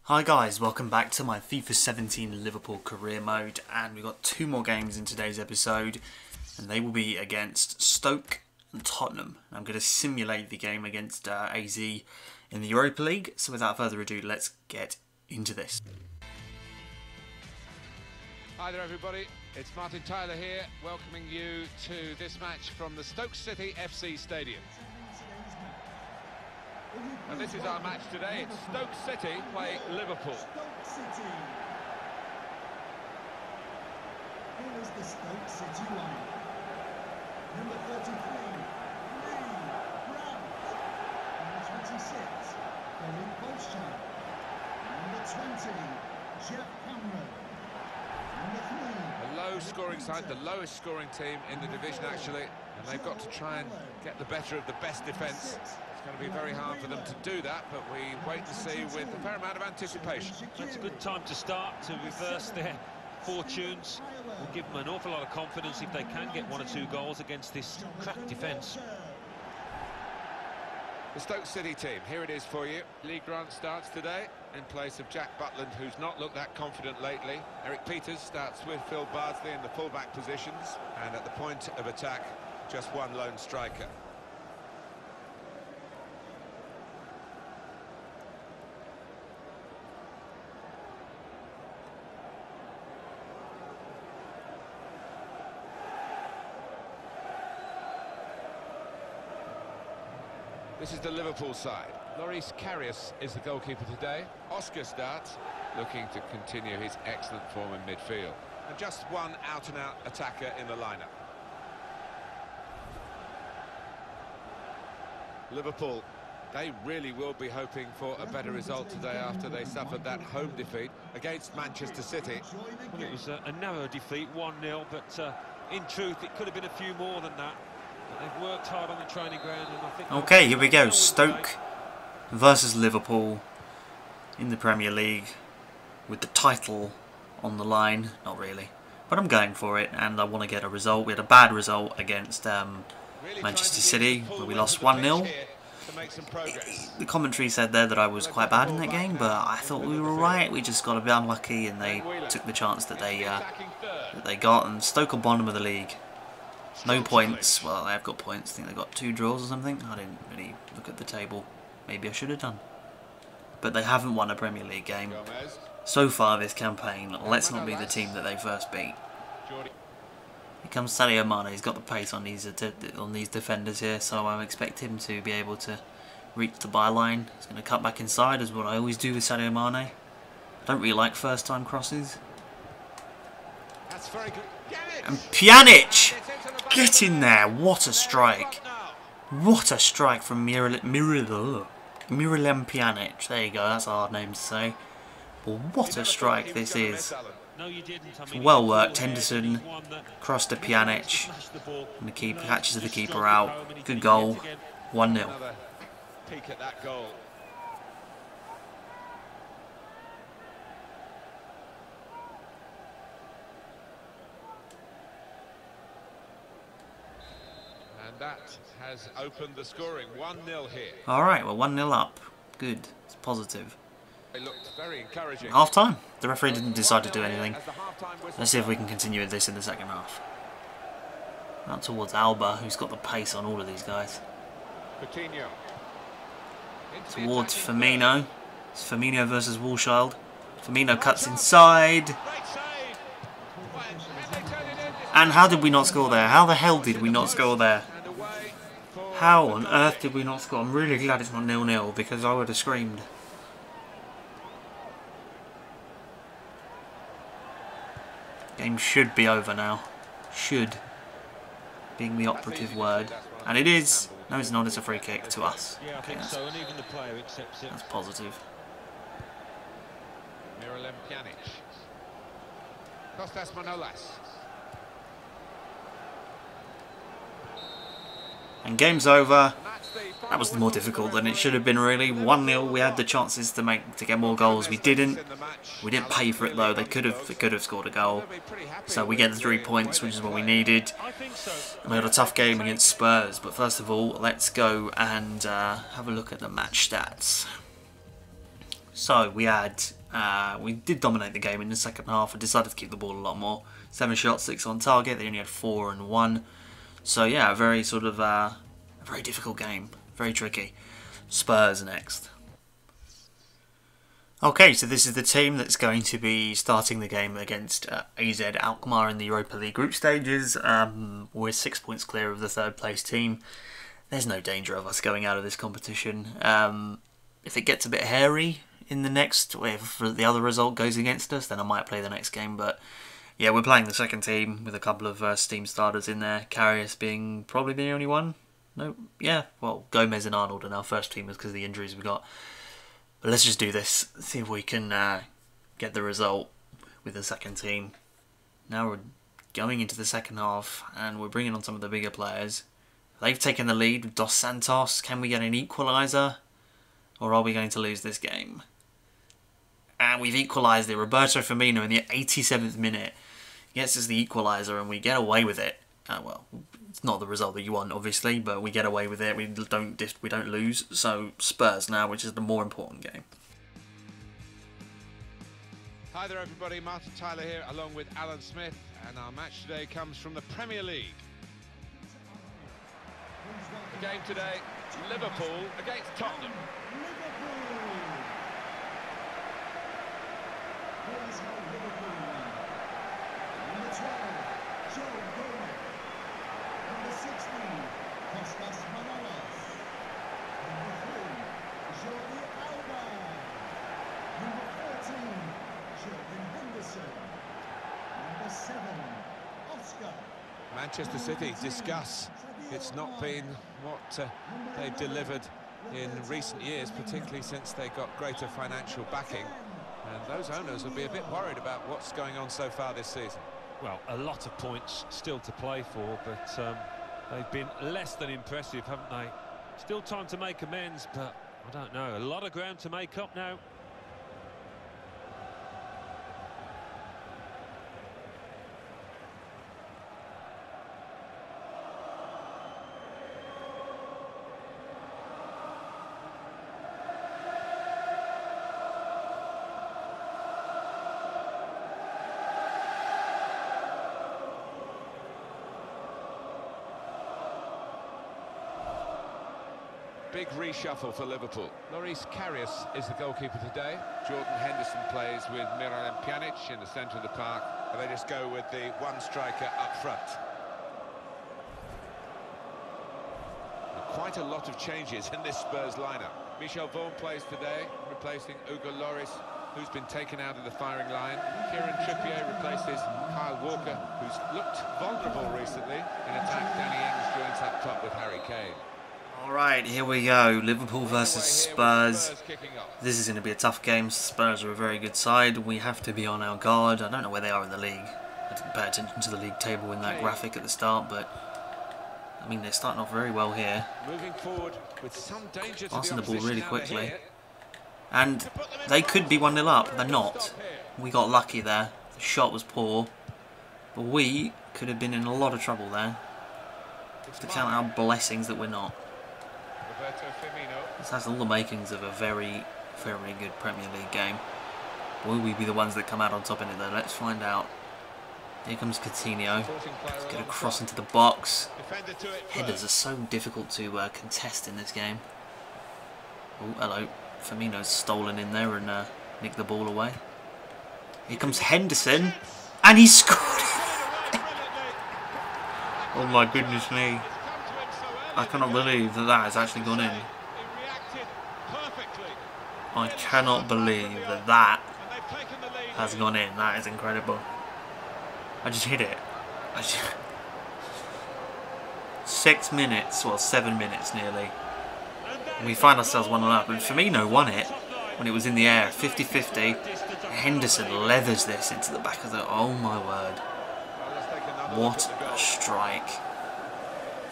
Hi guys, welcome back to my FIFA 17 Liverpool career mode, and we've got two more games in today's episode, and they will be against Stoke and Tottenham. I'm going to simulate the game against AZ in the Europa League, so without further ado, let's get into this. Hi there everybody, it's Martin Tyler here, welcoming you to this match from the Stoke City FC Stadium. And this is our match today. It's Stoke City playing Liverpool. Stoke City. Here is the Stoke City line. Number 33, Lee Grant. Number 26, Billy Bolshan. Number 20, Jeff Cameron. Number 3. A low-scoring side, the lowest scoring team in the division actually, and they've got to try and get the better of the best defence. It's going to be very hard for them to do that, but we wait and see with a fair amount of anticipation. It's a good time to start to reverse their fortunes. Will give them an awful lot of confidence if they can get one or two goals against this crack defence. The Stoke City team, here it is for you. Lee Grant starts today in place of Jack Butland, who's not looked that confident lately. Eric Peters starts with Phil Bardsley in the full-back positions, and at the point of attack, just one lone striker. This is the Liverpool side. Loris Karius is the goalkeeper today. Oscar starts, looking to continue his excellent form in midfield. And just one out-and-out attacker in the lineup. Liverpool, they really will be hoping for a better result today after they suffered that home defeat against Manchester City. Well, it was a narrow defeat, 1-0, but in truth it could have been a few more than that. They've worked hard on the training ground, and I think... Okay, here we go. Stoke versus Liverpool in the Premier League with the title on the line. Not really, but I'm going for it, and I want to get a result. We had a bad result against Manchester City, where we lost 1-0. The commentary said there that I was quite bad in that game, but I thought we were alright. We just got a bit unlucky, and they took the chance that they got, and Stoke are bottom of the league. No points. Well, they've got points. I think they've got 2 draws or something. I didn't really look at the table. Maybe I should have done. But they haven't won a Premier League game so far this campaign. Let's not be the team that they first beat. Here comes Sadio Mane. He's got the pace on these defenders here, so I expect him to be able to reach the byline. He's going to cut back inside, is what I always do with Sadio Mane. I don't really like first-time crosses. That's very good. And Pjanic! Get in there! What a strike! What a strike from Miralem Pjanic. There you go, that's a hard name to say. But what a strike this is. Well worked, Henderson. Cross to Pjanic. And the keeper catches the keeper out. Good goal. 1-0. Peek at that goal. That has opened the scoring. 1-0 here. Alright, well 1-0 up. Good. It's positive. It looked very encouraging. Half time. The referee didn't decide to do anything. Let's see if we can continue with this in the second half. Out towards Alba, who's got the pace on all of these guys. Coutinho. Towards Firmino. It's Firmino versus Wolschild. Firmino cuts inside. And how did we not score there? How the hell did we not score there? How on earth did we not score? I'm really glad it's not 0-0, because I would have screamed. Game should be over now. Should. Being the operative word. And it is. No, it's not. It's a free kick to us. Yeah, I think so, and even the player accepts it. That's positive. Miralem Pjanic. Kostas Manolas. And game's over. That was more difficult than it should have been, really. 1-0. We had the chances to get more goals. We didn't. We didn't pay for it though. They could have scored a goal. So we get the 3 points, which is what we needed. And we had a tough game against Spurs. But first of all, let's go and have a look at the match stats. So we did dominate the game in the second half. I decided to keep the ball a lot more. 7 shots, 6 on target. They only had 4 and 1. So yeah, a very sort of a very difficult game, very tricky. Spurs next. Okay, so this is the team that's going to be starting the game against AZ Alkmaar in the Europa League group stages. We're 6 points clear of the 3rd place team. There's no danger of us going out of this competition. If it gets a bit hairy in the next, if the other result goes against us, then I might play the next game. But yeah, we're playing the second team with a couple of Steam starters in there. Karius being probably the only one. No, yeah, well, Gomez and Arnold are our first teamers because of the injuries we got. But let's just do this, see if we can get the result with the second team. Now we're going into the second half and we're bringing on some of the bigger players. They've taken the lead with Dos Santos. Can we get an equaliser? Or are we going to lose this game? And we've equalised it. Roberto Firmino in the 87th minute gets us the equaliser and we get away with it. Well, it's not the result that you want, obviously, but we get away with it. We don't lose. So Spurs now, which is the more important game. Hi there, everybody. Martin Tyler here, along with Alan Smith, and our match today comes from the Premier League. The game today, Liverpool against Tottenham. Manchester City discuss. It's not been what they've delivered in recent years, particularly since they got greater financial backing. And those owners will be a bit worried about what's going on so far this season. Well, a lot of points still to play for, but they've been less than impressive, haven't they? Still time to make amends, but I don't know. A lot of ground to make up now. Big reshuffle for Liverpool. Loris Karius is the goalkeeper today. Jordan Henderson plays with Miralem Pjanic in the centre of the park. And they just go with the one striker up front. Quite a lot of changes in this Spurs lineup. Michel Vorm plays today, replacing Hugo Lloris, who's been taken out of the firing line. Kieran Trippier replaces Kyle Walker, who's looked vulnerable recently. In attack, Danny Ings joins up top with Harry Kane. Alright, here we go. Liverpool versus Spurs. This is going to be a tough game. Spurs are a very good side. We have to be on our guard. I don't know where they are in the league. I didn't pay attention to the league table in that graphic at the start, but I mean, they're starting off very well here. Moving forward with some danger to passing the ball really quickly. And they could be 1-0 up. They're not. We got lucky there. The shot was poor. But we could have been in a lot of trouble there. To count our blessings that we're not. This has all the makings of a very, very good Premier League game. Will we be the ones that come out on top in it though? Let's find out. Here comes Coutinho. Let's get a cross into the box. Headers are so difficult to contest in this game. Oh, hello. Firmino's stolen in there and nicked the ball away. Here comes Henderson. And he scored! Oh my goodness me. I cannot believe that that has actually gone in. I cannot believe that that has gone in. That is incredible. I just hit it. 6 minutes, well 7 minutes nearly. And we find ourselves 1-0 up. And Firmino won it when it was in the air. 50-50. Henderson leathers this into the back of the... Oh my word. What a strike.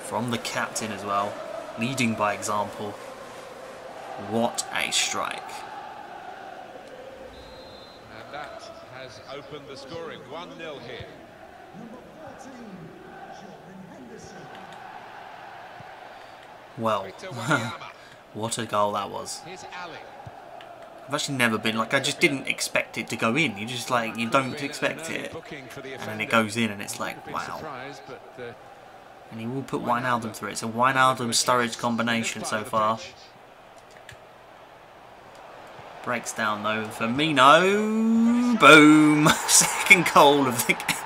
From the captain as well. Leading by example. What a strike. And that has opened the scoring. 1-0 here. Well, what a goal that was. I've actually never been, like, I just didn't expect it to go in. You just, like, you don't expect it. And then it goes in and it's like, wow. And he will put Wijnaldum through it. It's a Wijnaldum-Sturridge combination so far. Breaks down though. Firmino. Boom. Second goal of the game.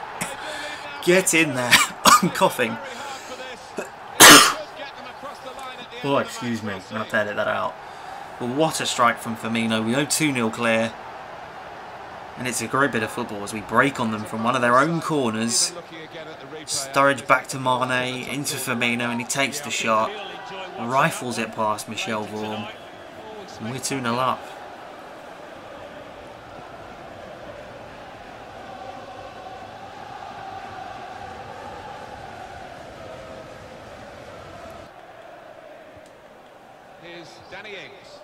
Get in there. I'm coughing. Oh, excuse me. I'm going to have to edit that out. But what a strike from Firmino. We go 2-0 clear. And it's a great bit of football as we break on them from one of their own corners. Sturridge back to Mane, into Firmino, and he takes the shot. Rifles it past Michel Vorm. And we're 2-0 up. Here's Danny Ings.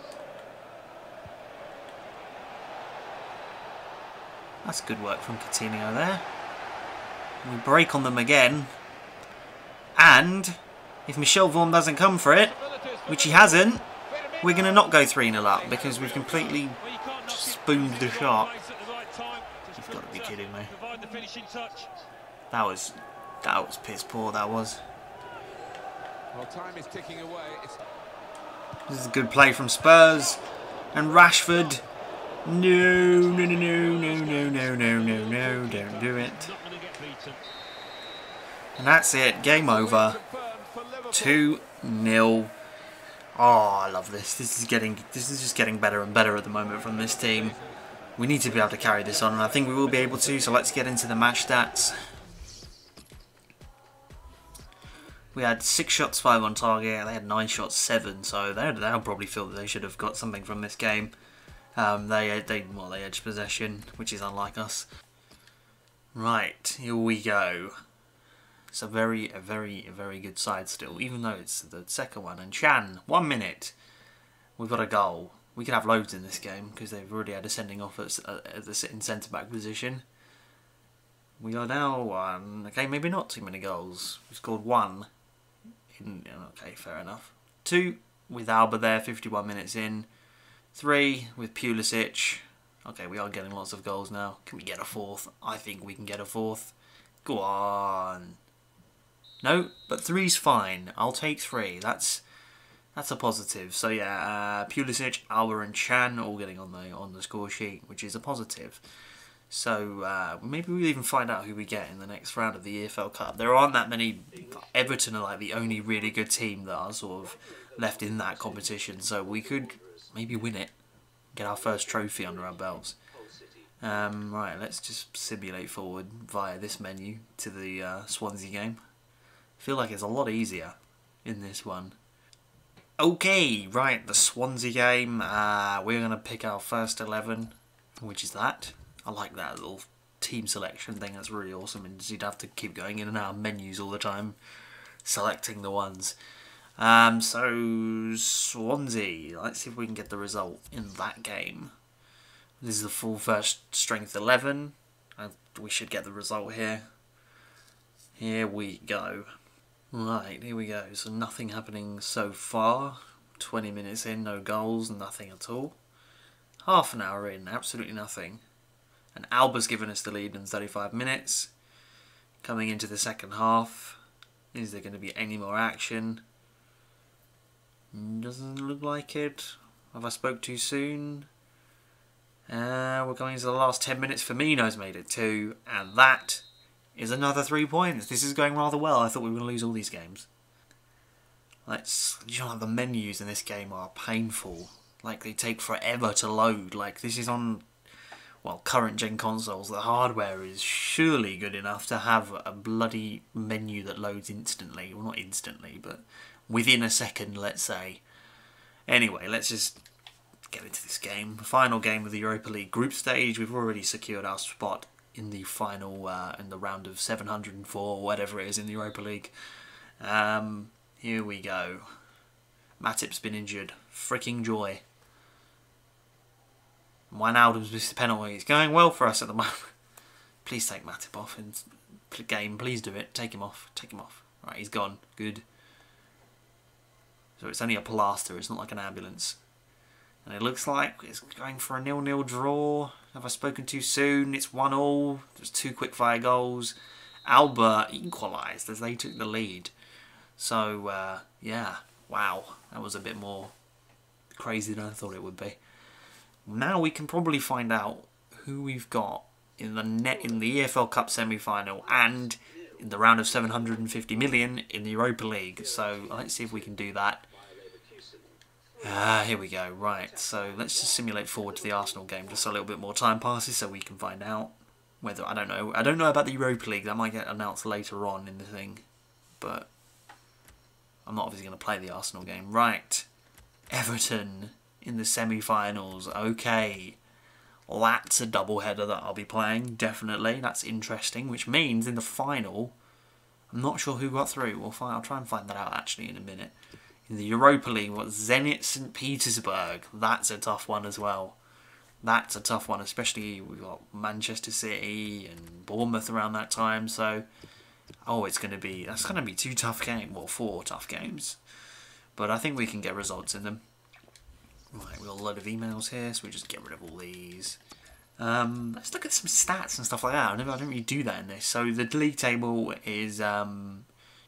That's good work from Coutinho there. We break on them again. And if Michel Vorm doesn't come for it, which he hasn't, we're going to not go 3-0 up because we've completely spooned the shot. You've got to be kidding me. That was piss poor, that was. Well, time is ticking away. This is a good play from Spurs. And Rashford. No, no, no, no, no, no, no, no, no, no, don't do it. And that's it, game over. 2-0. Oh, I love this. This is just getting better and better at the moment from this team. We need to be able to carry this on, and I think we will be able to, so let's get into the match stats. We had 6 shots, 5 on target. They had 9 shots, 7, so they'll probably feel that they should have got something from this game. They edged possession, which is unlike us. Right, here we go. It's a very good side still, even though it's the second one. And Chan, 1 minute. We've got a goal. We could have loads in this game because they've already had a sending off at the in centre back position. We are now 1. Okay, maybe not too many goals. We scored 1. Okay, fair enough. 2 with Alba there, 51 minutes in. 3 with Pulisic. Okay, we are getting lots of goals now. Can we get a 4th? I think we can get a 4th. Go on. No, but 3's fine. I'll take 3. That's a positive. So yeah, Pulisic, Alba, and Chan all getting on the score sheet, which is a positive. So maybe we'll even find out who we get in the next round of the EFL Cup. There aren't that many. Everton are like the only really good team that are sort of left in that competition. So we could maybe win it, get our first trophy under our belts. Right, let's just simulate forward via this menu to the Swansea game. I feel like it's a lot easier in this one. Okay, right, the Swansea game. We're going to pick our first 11, which is that. I like that little team selection thing. That's really awesome. And you'd have to keep going in and out of menus all the time, selecting the ones. So Swansea. Let's see if we can get the result in that game. This is the full first strength 11. We should get the result here. Here we go. Right, here we go. So nothing happening so far. 20 minutes in, no goals, nothing at all. Half an hour in, absolutely nothing. And Alba's given us the lead in 35 minutes. Coming into the second half. Is there going to be any more action? Doesn't look like it. Have I spoke too soon? We're going into the last 10 minutes. Firmino's made it 2. And that is another 3 points. This is going rather well. I thought we were going to lose all these games. You know, the menus in this game are painful. Like, they take forever to load. Like, this is on, well, current gen consoles. The hardware is surely good enough to have a bloody menu that loads instantly. Well, not instantly, but within a second, let's say. Anyway, let's just get into this game. Final game of the Europa League group stage. We've already secured our spot in the final, in the round of 704, whatever it is in the Europa League. Here we go. Matip's been injured. Freaking joy. Wijnaldum's missed the penalty. It's going well for us at the moment. Please take Matip off in the game. Please do it. Take him off. Take him off. Right, he's gone. Good. So it's only a plaster. It's not like an ambulance. And it looks like it's going for a 0-0 draw. Have I spoken too soon? It's 1-1. There's 2 quick-fire goals. Alba equalised as they took the lead. So, yeah, wow. That was a bit more crazy than I thought it would be. Now we can probably find out who we've got in the EFL Cup semi-final and in the round of 750 million in the Europa League. So let's see if we can do that. Here we go. Right, so let's just simulate forward to the Arsenal game just so a little bit more time passes so we can find out whether, I don't know about the Europa League. That might get announced later on in the thing, but I'm not obviously going to play the Arsenal game. Right, Everton in the semi-finals. Okay, well, that's a double-header that I'll be playing, definitely. That's interesting, which means in the final, I'm not sure who got through. I'll try and find that out actually in a minute. In the Europa League, what, Zenit St. Petersburg. That's a tough one as well. That's a tough one, especially we've got Manchester City and Bournemouth around that time. So, that's going to be 2 tough games, well, 4 tough games. But I think we can get results in them. Right, we've got a load of emails here, so we just get rid of all these. Let's look at some stats and stuff like that. I don't really do that in this. So the league table is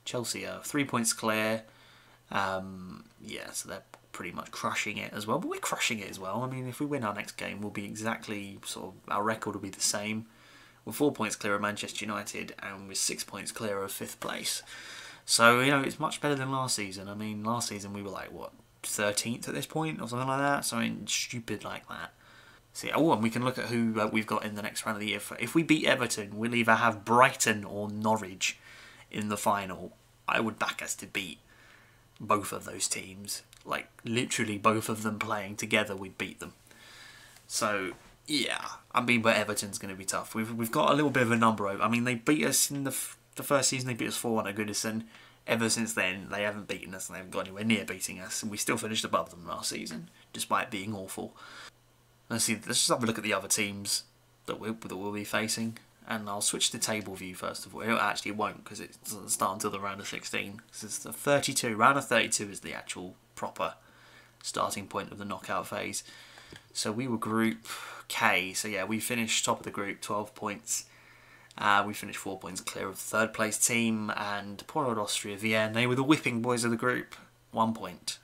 Chelsea are 3 points clear. Yeah, so they're pretty much crushing it as well. But we're crushing it as well. I mean, if we win our next game, we'll be exactly our record will be the same. We're 4 points clear of Manchester United, and we're 6 points clear of 5th place. So it's much better than last season. I mean, last season we were like 13th at this point or something like that. Something stupid like that. See, and we can look at who we've got in the next round of the year. If we beat Everton, we'll either have Brighton or Norwich in the final. I would back us to beat both of those teams. Like, literally both of them playing together, we'd beat them. So, yeah. I mean, but Everton's going to be tough. We've got a little bit of a number over. I mean, they beat us in the first season. They beat us 4-1 at Goodison. Ever since then, they haven't beaten us and they haven't got anywhere near beating us. And we still finished above them last season, despite being awful. Let's just have a look at the other teams that we'll be facing. And I'll switch to table view first of all. Actually, it won't, because it doesn't start until the round of 16. Because it's the 32. Round of 32 is the actual proper starting point of the knockout phase. So we were Group K. So yeah, we finished top of the group, 12 points. We finished 4 points clear of the 3rd place team. And poor old Austria Vienna, they were the whipping boys of the group. 1 point.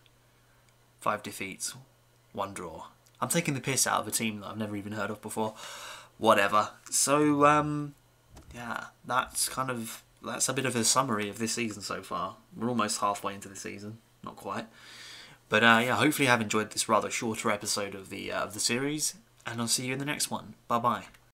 5 defeats. 1 draw. I'm taking the piss out of a team that I've never even heard of before. Whatever. So, yeah, that's a bit of a summary of this season so far. We're almost halfway into the season. Not quite. But, yeah, hopefully you have enjoyed this rather shorter episode of the series. And I'll see you in the next one. Bye-bye.